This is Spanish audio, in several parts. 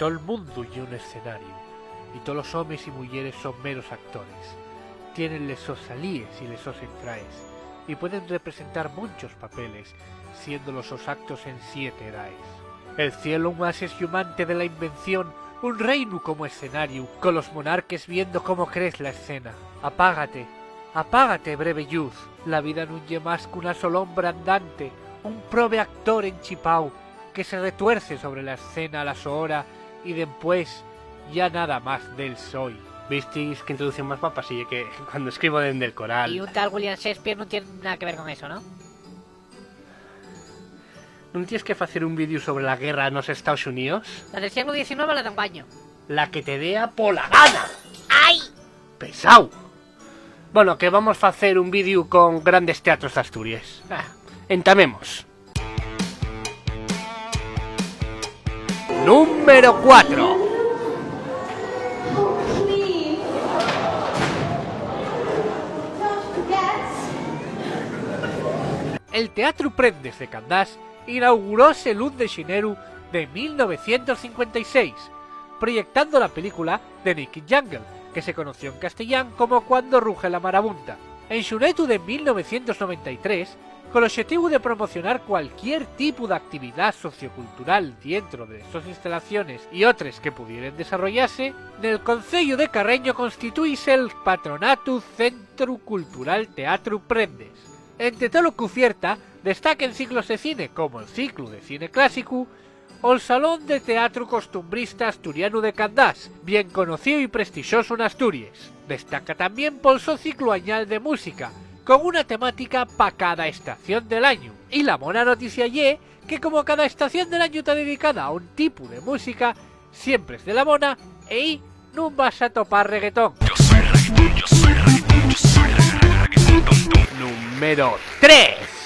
todo el mundo y un escenario, y todos los hombres y mujeres son meros actores. Tienen lesos salíes y lesos entraes, y pueden representar muchos papeles, siendo los actos en 7 edades. El cielo más esfumante de la invención, un reino como escenario, con los monarques viendo cómo crece la escena. Apágate, apágate, breve youth, la vida no lle más que una solombra andante, un prove actor enchipao, que se retuerce sobre la escena a la su hora, y después ya nada más del soy. ¿Visteis qué introducción más guapa? Sí, que cuando escribo dentro del coral. Y un tal William Shakespeare no tiene nada que ver con eso, ¿no? ¿No tienes que hacer un vídeo sobre la guerra en los Estados Unidos? La del siglo XIX la de un baño. La que te dea por la gana. ¡Ay! Pesao. Bueno, que vamos a hacer un vídeo con grandes teatros de Asturias. Entamemos. Número 4. El Teatro Prendes de Candás inauguróse el 1 de xineru de 1956, proyectando la película The Naked Jungle, que se conoció en castellán como Cuando ruge la marabunta. En xunetu de 1993, con el objetivo de promocionar cualquier tipo de actividad sociocultural dentro de estas instalaciones y otras que pudieran desarrollarse, del Concello de Carreño constituíse el Patronato Centro Cultural Teatro Prendes. Entre todo lo que oferta, destaquen ciclos de cine como el ciclo de cine clásico o el Salón de Teatro Costumbrista Asturiano de Candás, bien conocido y prestigioso en Asturias. Destaca también por su ciclo anual de música, con una temática para cada estación del año. Y la buena noticia ye que como cada estación del año está dedicada a un tipo de música, siempre es de la mona e ahí no vas a topar reggaetón. Yo soy reggaetón, yo soy reggaetón, yo soy reggaetón, tum, tum. Número 3.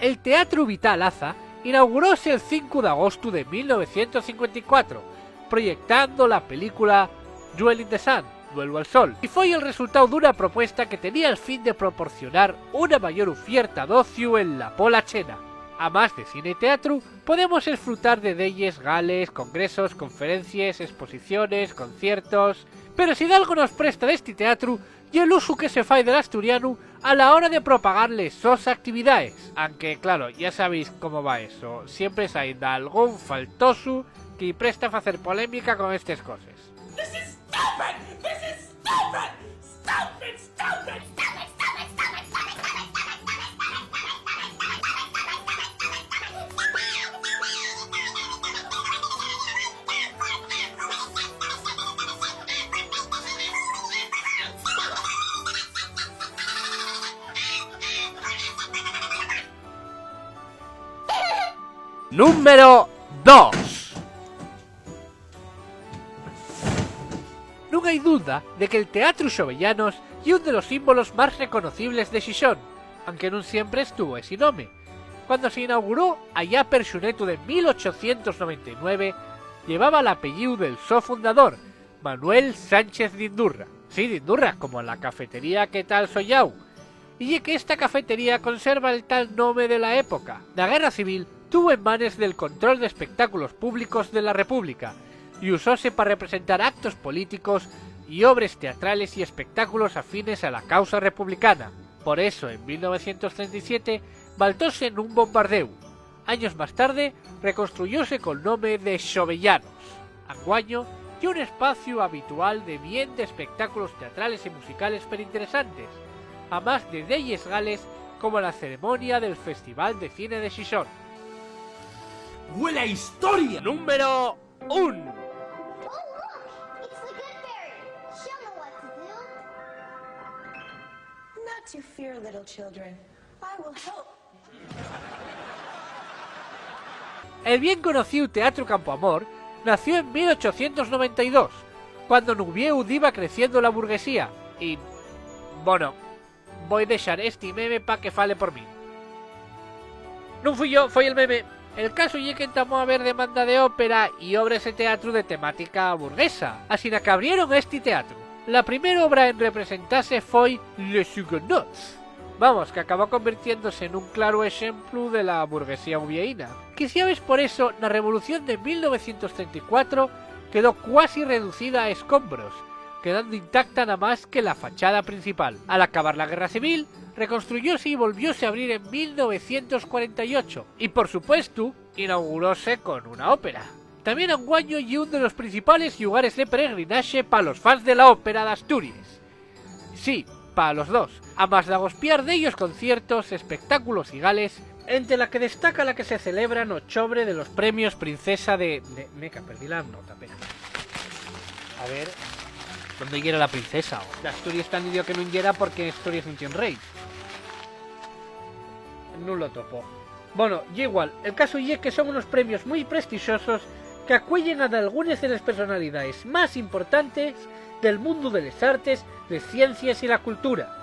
El Teatro Vital Aza inauguróse el 5 de agosto de 1954, proyectando la película Duel in the Sun, Duelo al Sol, y fue el resultado de una propuesta que tenía el fin de proporcionar una mayor oferta de ocio en la pola chena. A más de cine y teatro, podemos disfrutar de deyes, gales, congresos, conferencias, exposiciones, conciertos... Pero si de algo nos presta de este teatro, y el uso que se fai del asturiano a la hora de propagarle sus actividades. Aunque claro, ya sabéis cómo va eso, siempre hay algún faltoso que presta a hacer polémica con estas cosas. This is stupid! This is stupid! Stupid, stupid, stupid, stupid, stupid, stupid, Número 2. No hay duda de que el Teatro Xovellanos es uno de los símbolos más reconocibles de Xixón, aunque no siempre estuvo ese nombre. Cuando se inauguró allá per xunetu de 1899, llevaba el apellido del so fundador, Manuel Sánchez d'Indurra. Sí, d'Indurra, como la cafetería que tal Soyau. Y que esta cafetería conserva el tal nombre de la época. La Guerra Civil tuvo en manos del control de espectáculos públicos de la República y usóse para representar actos políticos y obras teatrales y espectáculos afines a la causa republicana. Por eso, en 1937, baltóse en un bombardeo. Años más tarde, reconstruyóse con nombre de Xovellanos. Anguaño, y un espacio habitual de bien de espectáculos teatrales y musicales perinteresantes, a más de deyes gales como la ceremonia del Festival de Cine de Xixón. ¡Huele a historia! Número 1. Not to fear, little children. I will help. El bien conocido Teatro Campoamor nació en 1892, cuando en Uvieu iba creciendo la burguesía, y... bueno, voy a dejar este meme pa' que fale por mí. No fui yo, fue el meme. El caso ye que entamos a ver demanda de ópera y obras de teatro de temática burguesa, así que abrieron este teatro. La primera obra en representarse fue Les Huguenots. Vamos, que acabó convirtiéndose en un claro ejemplo de la burguesía ubieína. Que si ves por eso, la revolución de 1934 quedó casi reducida a escombros, quedando intacta nada más que la fachada principal. Al acabar la guerra civil, reconstruyóse y volvióse a abrir en 1948, y por supuesto, inauguróse con una ópera. También Anguaño y uno de los principales lugares de peregrinaje para los fans de la ópera de Asturias. Sí, para los dos, a más de agospiar de ellos conciertos, espectáculos y gales, entre la que destaca la que se celebra en octubre de los premios Princesa de... Meca, perdí la nota, espera. A ver... ¿Dónde llega la princesa? De Asturias tan idiota que no llega porque Asturias no tiene rey. No lo topo. Bueno, y igual, el caso es que son unos premios muy prestigiosos que acuellen a algunas de las personalidades más importantes del mundo de las artes, las ciencias y la cultura.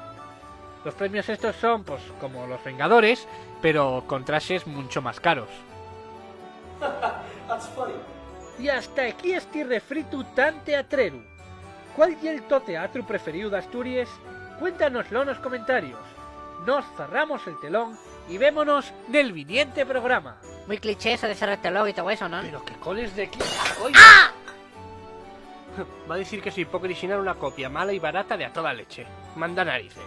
Los premios estos son, pues, como los Vengadores, pero con trajes mucho más caros. Y hasta aquí este refrito tan teatrero. ¿Cuál es el tu teatro preferido de Asturias? Cuéntanoslo en los comentarios. Nos cerramos el telón y vémonos del viniente programa. Muy cliché eso de ser retelón y todo eso, ¿no? Pero qué coles de aquí. Va a decir que soy poco original, una copia mala y barata de a toda leche. Manda narices.